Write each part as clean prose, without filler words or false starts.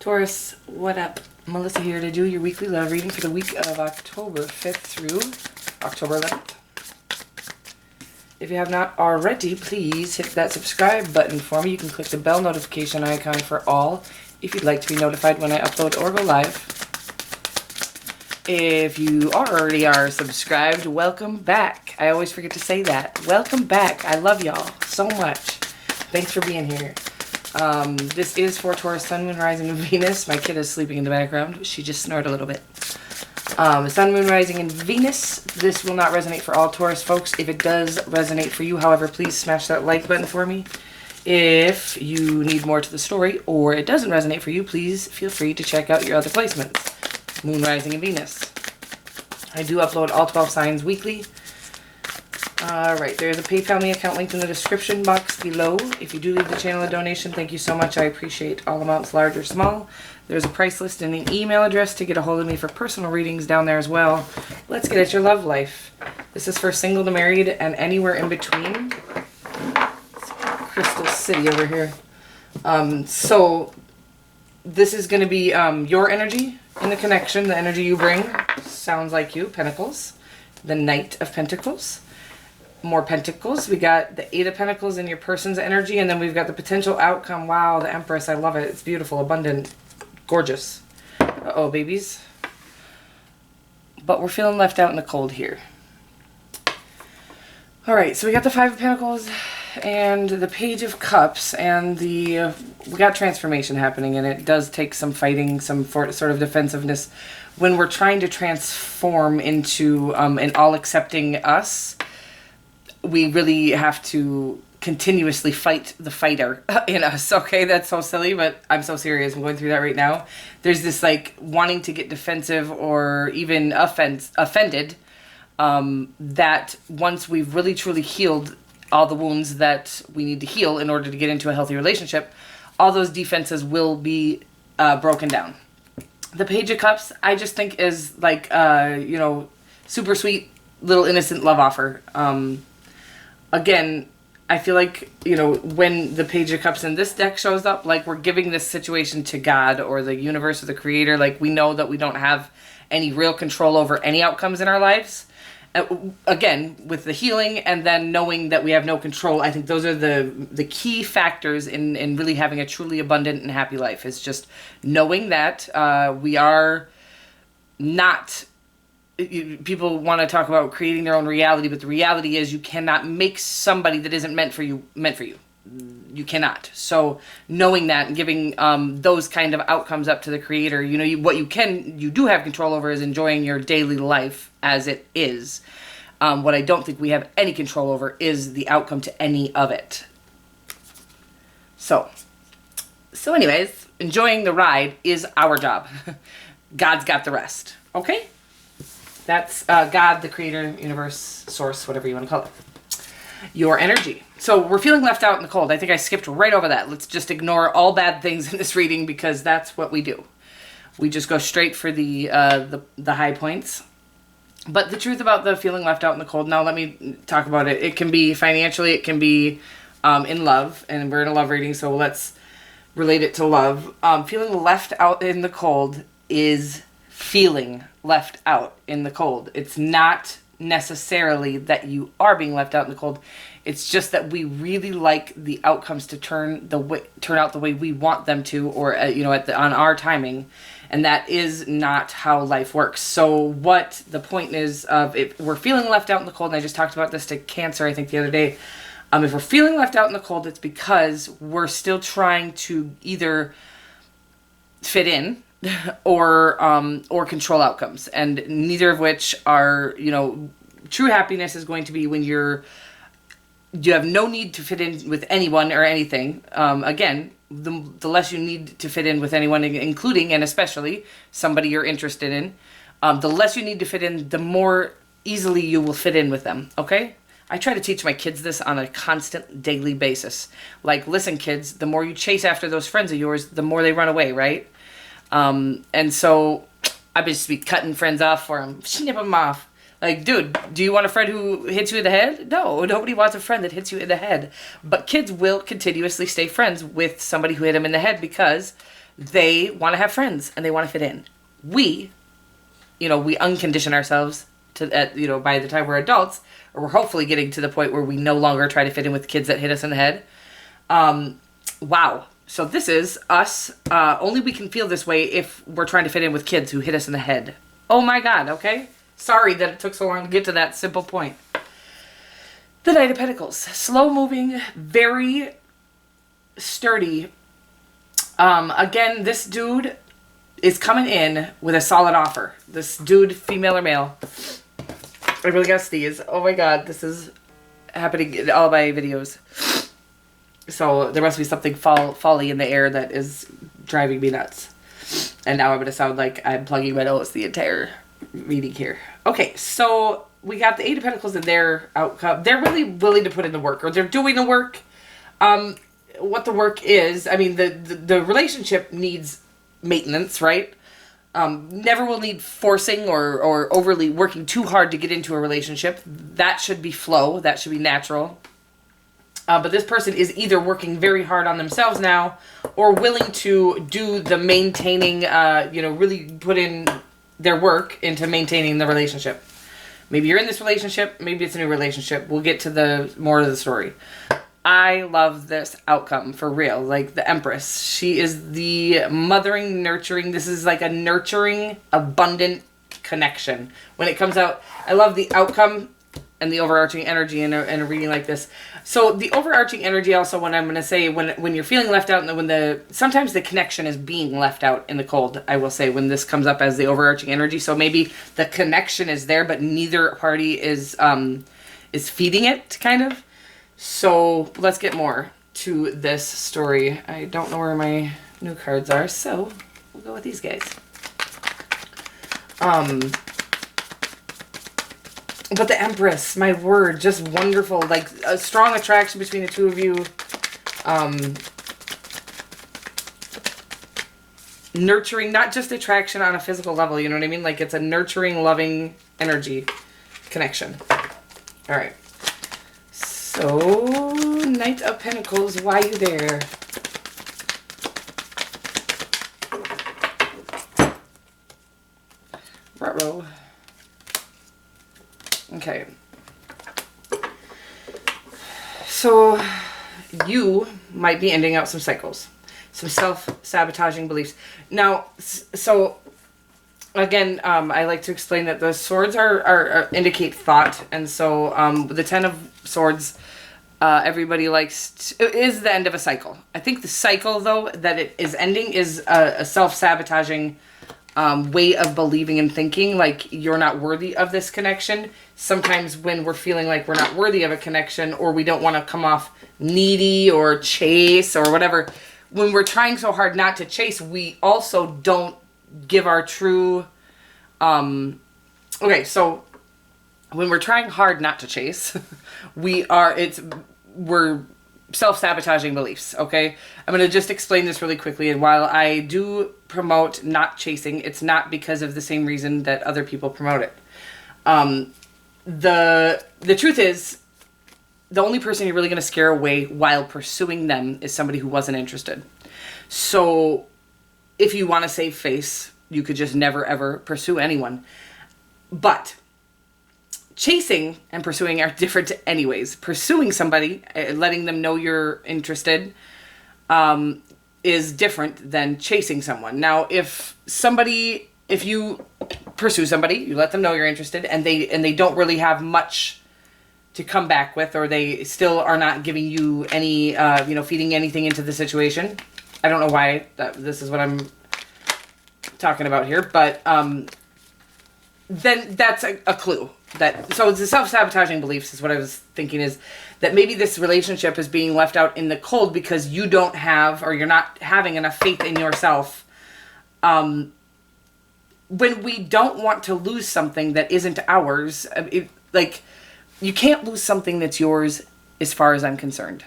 Taurus, what up? Melissa here to do your weekly love reading for the week of October 5th through October 11th. If you have not already, please hit that subscribe button for me. You can click the bell notification icon for all if you'd like to be notified when I upload or go live. If you already are subscribed, welcome back. I always forget to say that. Welcome back. I love y'all so much. Thanks for being here. This is for Taurus, Sun, Moon, Rising, and Venus. My kid is sleeping in the background. She just snored a little bit. Sun, Moon, Rising, and Venus. This will not resonate for all Taurus folks. If it does resonate for you, however, please smash that like button for me. If you need more to the story or it doesn't resonate for you, please feel free to check out your other placements. Moon, Rising, and Venus. I do upload all 12 signs weekly. Alright, there's a PayPal me account linked in the description box below. If you do leave the channel a donation, thank you so much. I appreciate all amounts, large or small. There's a price list and an email address to get a hold of me for personal readings down there as well. Let's get at your love life. This is for single to married and anywhere in between. Crystal City over here. So this is going to be your energy in the connection, the energy you bring. Sounds like you. Pentacles. The Knight of Pentacles. More pentacles. We got the Eight of Pentacles in your person's energy, and then we've got the potential outcome. Wow, the Empress. I love it. It's beautiful, abundant, gorgeous. Uh-oh, babies. But we're feeling left out in the cold here. Alright, so we got the Five of Pentacles and the Page of Cups, and we got transformation happening, and it does take some fighting, some sort of defensiveness when we're trying to transform into an all-accepting us. We really have to continuously fight the fighter in us. Okay, that's so silly, but I'm so serious. I'm going through that right now. There's this like wanting to get defensive or even offended, that once we've really truly healed all the wounds that we need to heal in order to get into a healthy relationship, all those defenses will be broken down. The Page of Cups, I just think is like, you know, super sweet little innocent love offer. Again, I feel like, you know, when the Page of Cups in this deck shows up, like we're giving this situation to God or the universe or the creator. Like we know that we don't have any real control over any outcomes in our lives. Again, with the healing and then knowing that we have no control, I think those are the key factors in really having a truly abundant and happy life. It's just knowing that we are not... People want to talk about creating their own reality, but the reality is you cannot make somebody that isn't meant for you. You cannot. So knowing that and giving those kind of outcomes up to the creator, you know, what you do have control over is enjoying your daily life as it is. What I don't think we have any control over is the outcome to any of it. So anyways, enjoying the ride is our job. God's got the rest. Okay? That's God, the creator, universe, source, whatever you want to call it. Your energy. So we're feeling left out in the cold. I think I skipped right over that. Let's just ignore all bad things in this reading because that's what we do. We just go straight for the high points. But the truth about the feeling left out in the cold, now let me talk about it. It can be financially, it can be in love, and we're in a love reading, so let's relate it to love. Feeling left out in the cold is feeling left out in the cold. It's not necessarily that you are being left out in the cold. It's just that we really like the outcomes to turn out the way we want them to, or you know, on our timing, and that is not how life works. So what the point is of, if we're feeling left out in the cold, and I just talked about this to Cancer, I think the other day, if we're feeling left out in the cold, it's because we're still trying to either fit in or control outcomes, and neither of which are, you know, true happiness is going to be when you have no need to fit in with anyone or anything. Again, the less you need to fit in with anyone, including and especially somebody you're interested in, the less you need to fit in, the more easily you will fit in with them. Okay? I try to teach my kids this on a constant daily basis. Like, listen, kids, the more you chase after those friends of yours, the more they run away, right? And so I just be cutting friends off for them, snip them off. Like, dude, do you want a friend who hits you in the head? No, nobody wants a friend that hits you in the head. But kids will continuously stay friends with somebody who hit them in the head because They want to have friends and they want to fit in. We, we uncondition ourselves to, by the time we're adults, or we're hopefully getting to the point where we no longer try to fit in with kids that hit us in the head. Wow. So this is us. Only we can feel this way if we're trying to fit in with kids who hit us in the head. Oh my God. Okay. Sorry that it took so long to get to that simple point. The Knight of Pentacles. Slow moving, very sturdy. Again, this dude is coming in with a solid offer. This dude, female or male. I really got sneeze. Oh my God, this is happening in all my videos. So there must be something folly in the air that is driving me nuts. And now I'm going to sound like I'm plugging my nose the entire reading here. Okay, so we got the Eight of Pentacles and their outcome. They're really willing to put in the work, or they're doing the work. What the work is, I mean, the relationship needs maintenance, right? Never will need forcing or overly working too hard to get into a relationship. That should be flow. That should be natural. But this person is either working very hard on themselves now or willing to do the maintaining, really put in their work into maintaining the relationship. Maybe you're in this relationship. Maybe it's a new relationship. We'll get to the more of the story. I love this outcome for real. Like the Empress. She is the mothering, nurturing. This is like a nurturing, abundant connection. When it comes out, I love the outcome and the overarching energy in a reading like this. So the overarching energy also, when I'm going to say, when you're feeling left out, and sometimes the connection is being left out in the cold, I will say, when this comes up as the overarching energy. So maybe the connection is there, but neither party is feeding it, kind of. So let's get more to this story. I don't know where my new cards are, so we'll go with these guys. But the Empress, my word, just wonderful. Like a strong attraction between the two of you. Nurturing, not just attraction on a physical level, you know what I mean? Like it's a nurturing, loving energy connection. All right. So, Knight of Pentacles, why are you there? Ruh-roh. Okay. So, you might be ending out some cycles. Some self-sabotaging beliefs. Now, so, again, I like to explain that the swords are indicate thought. And so, the Ten of Swords, everybody likes is the end of a cycle. I think the cycle, though, that it is ending is a self-sabotaging way of believing and thinking, like you're not worthy of this connection. Sometimes when we're feeling like we're not worthy of a connection, or we don't want to come off needy or chase or whatever, when we're trying so hard not to chase, we also don't give our true okay, so when we're trying hard not to chase, we're self-sabotaging beliefs, okay? I'm going to just explain this really quickly, and while I do promote not chasing, it's not because of the same reason that other people promote it. The truth is, the only person you're really going to scare away while pursuing them is somebody who wasn't interested. So if you want to save face, you could just never ever pursue anyone. But chasing and pursuing are different anyways. Pursuing somebody, letting them know you're interested, is different than chasing someone. Now, if you pursue somebody, you let them know you're interested, and they don't really have much to come back with, or they still are not giving you any, feeding anything into the situation. I don't know why this is what I'm talking about here, but then that's a clue. So the self-sabotaging beliefs is what I was thinking, is that maybe this relationship is being left out in the cold because you don't have, or you're not having enough faith in yourself. When we don't want to lose something that isn't ours, you can't lose something that's yours as far as I'm concerned.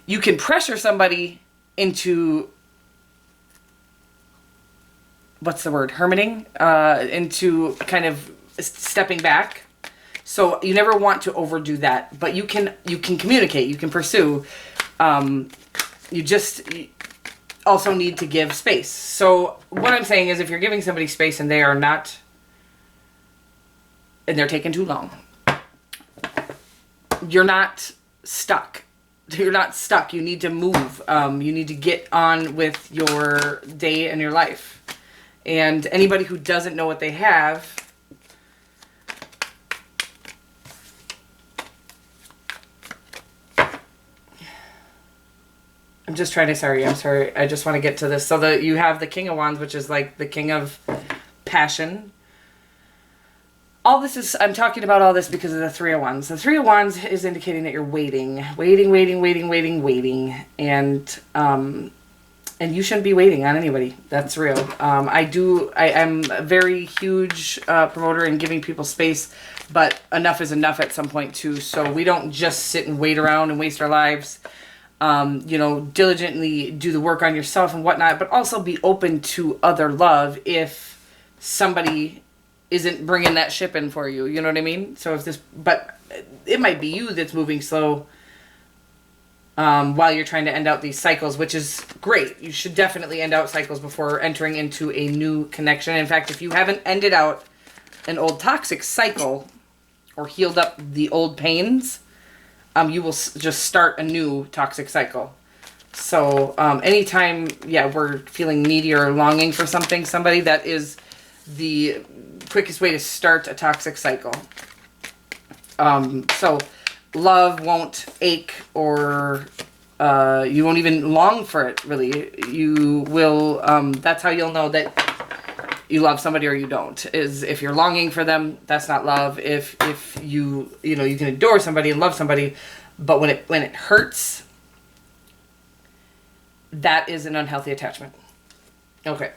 You can pressure somebody into, what's the word, hermiting, into kind of stepping back. So you never want to overdo that, but you can communicate, you can pursue. also need to give space. So what I'm saying is if you're giving somebody space and they are not, and they're taking too long, you're not stuck. You're not stuck. You need to move. You need to get on with your day and your life. And anybody who doesn't know what they have, I'm sorry. I just want to get to this. So that you have the King of Wands, which is like the king of passion. All this is, I'm talking about all this because of the Three of Wands. The Three of Wands is indicating that you're waiting. And you shouldn't be waiting on anybody. That's real. I am a very huge promoter in giving people space, but enough is enough at some point too. So we don't just sit and wait around and waste our lives. Diligently do the work on yourself and whatnot, but also be open to other love if somebody isn't bringing that ship in for you. You know what I mean? So but it might be you that's moving slow while you're trying to end out these cycles, which is great. You should definitely end out cycles before entering into a new connection. In fact, if you haven't ended out an old toxic cycle or healed up the old pains, you will just start a new toxic cycle. So anytime, we're feeling needy or longing for somebody, that is the quickest way to start a toxic cycle. So love won't ache, or you won't even long for it, really. You will, that's how you'll know that you love somebody or you don't, is if you're longing for them. That's not love. If you can adore somebody and love somebody, but when it hurts, that is an unhealthy attachment. Okay.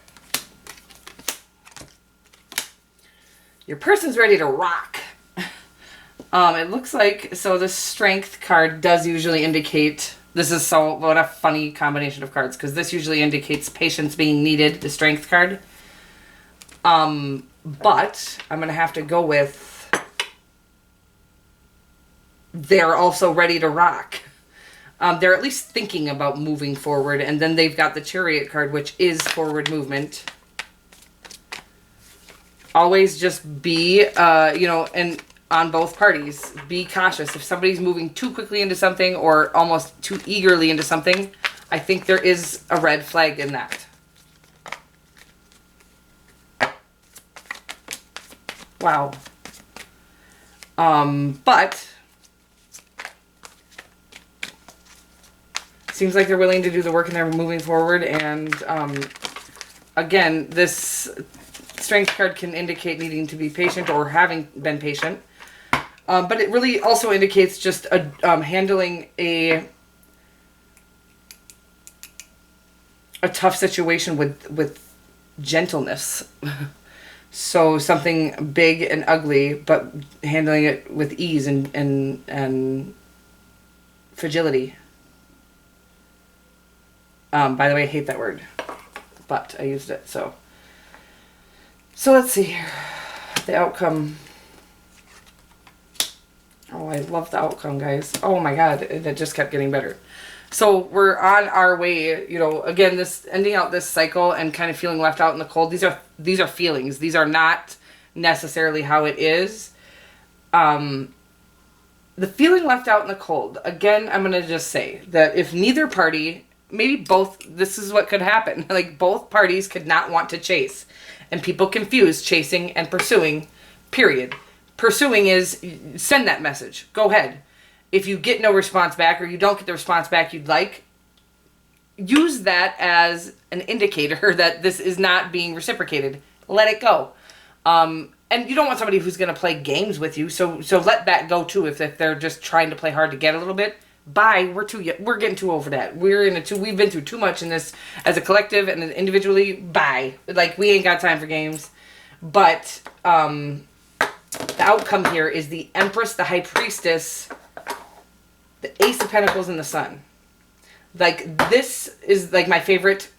Your person's ready to rock. It looks like, so the Strength card does usually indicate, what a funny combination of cards, because this usually indicates patience being needed, the Strength card. But I'm going to have to go with, they're also ready to rock. They're at least thinking about moving forward, and then they've got the Chariot card, which is forward movement. Always just be, and on both parties, be cautious. If somebody's moving too quickly into something or almost too eagerly into something, I think there is a red flag in that. Wow. But seems like they're willing to do the work and they're moving forward. And again, this Strength card can indicate needing to be patient or having been patient. But it really also indicates just handling a tough situation with gentleness. So something big and ugly, but handling it with ease and fragility. By the way, I hate that word, but I used it. So let's see here. The outcome. Oh, I love the outcome, guys. Oh my God, it just kept getting better. So we're on our way, again, this ending out this cycle and kind of feeling left out in the cold. These are feelings. These are not necessarily how it is. The feeling left out in the cold. Again, I'm going to just say that if neither party, maybe both, this is what could happen. Like both parties could not want to chase. And people confuse chasing and pursuing, period. Pursuing is send that message. Go ahead. If you get no response back or you don't get the response back you'd like, use that as an indicator that this is not being reciprocated. Let it go. And you don't want somebody who's going to play games with you, so let that go too. If they're just trying to play hard to get a little bit, bye. We're getting too over that. We've been through too much in this as a collective and individually. Bye. Like we ain't got time for games. But the outcome here is the Empress, the High Priestess, the Ace of Pentacles, and the Sun. Like this is like my favorite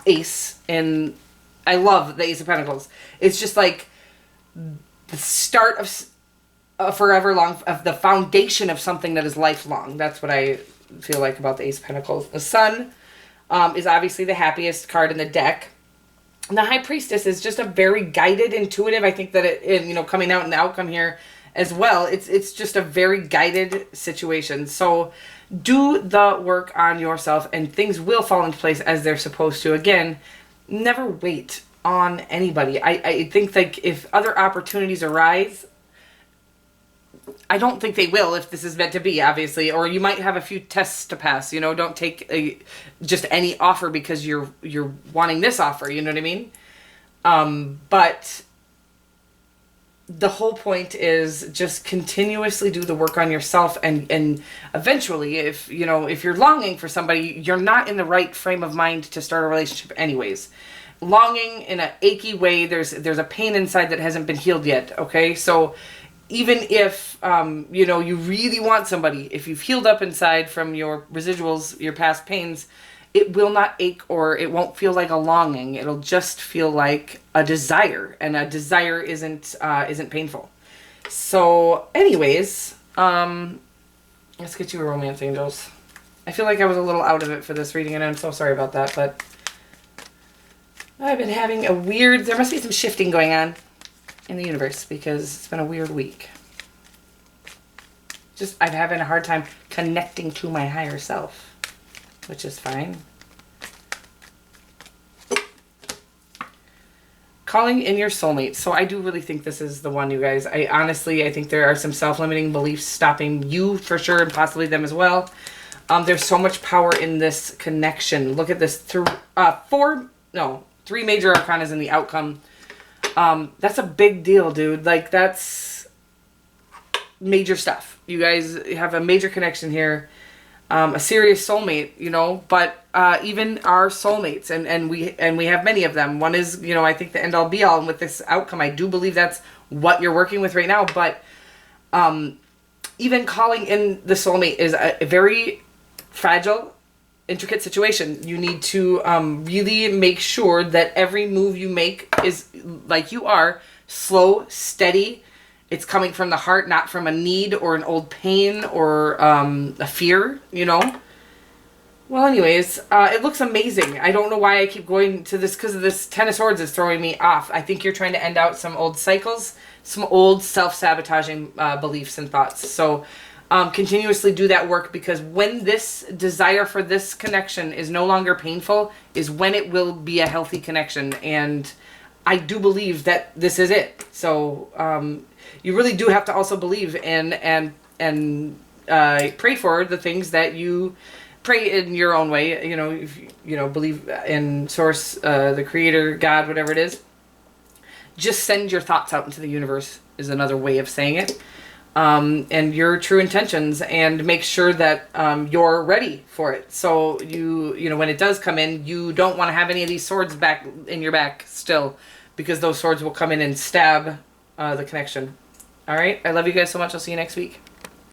ace, and I love the Ace of Pentacles. It's just like the start of a forever long, of the foundation of something that is lifelong. That's what I feel like about the Ace of Pentacles. The Sun, is obviously the happiest card in the deck. And the High Priestess is just a very guided, intuitive. I think that it, coming out in the outcome here as well, it's just a very guided situation. So do the work on yourself and things will fall into place as they're supposed to. Again, never wait on anybody. I think like if other opportunities arise, I don't think they will if this is meant to be, obviously, or you might have a few tests to pass. Don't take just any offer because you're wanting this offer. You know what I mean? But the whole point is just continuously do the work on yourself, and eventually, if you're longing for somebody, you're not in the right frame of mind to start a relationship, anyways. Longing in an achy way, there's a pain inside that hasn't been healed yet. Okay, so even if, you really want somebody, if you've healed up inside from your residuals, your past pains, it will not ache or it won't feel like a longing. It'll just feel like a desire, and a desire isn't painful. So anyways, let's get you a romance, angels. I feel like I was a little out of it for this reading, and I'm so sorry about that, but I've been having there must be some shifting going on in the universe because it's been a weird week. I'm having a hard time connecting to my higher self, which is fine. Calling in your soulmate. So I do really think this is the one, you guys. I think there are some self-limiting beliefs stopping you for sure, and possibly them as well. There's so much power in this connection. Look at this. 3 major arcanas in the outcome. That's a big deal, dude. Like, that's major stuff. You guys have a major connection here. A serious soulmate, but even our soulmates, and we have many of them. One is, I think the end all be all, and with this outcome, I do believe that's what you're working with right now. But even calling in the soulmate is a very fragile, intricate situation. You need to really make sure that every move you make is, like you are, slow, steady. It's coming from the heart, not from a need or an old pain or a fear, Well, anyways, it looks amazing. I don't know why I keep going to this, because of this Ten of Swords is throwing me off. I think you're trying to end out some old cycles, some old self-sabotaging beliefs and thoughts. So continuously do that work, because when this desire for this connection is no longer painful is when it will be a healthy connection. And I do believe that this is it. So you really do have to also believe in and pray for the things that you pray in your own way. If believe in source, the creator, God, whatever it is. Just send your thoughts out into the universe is another way of saying it. And your true intentions, and make sure that you're ready for it. So when it does come in, you don't want to have any of these swords back in your back still, because those swords will come in and stab the connection. All right. I love you guys so much. I'll see you next week.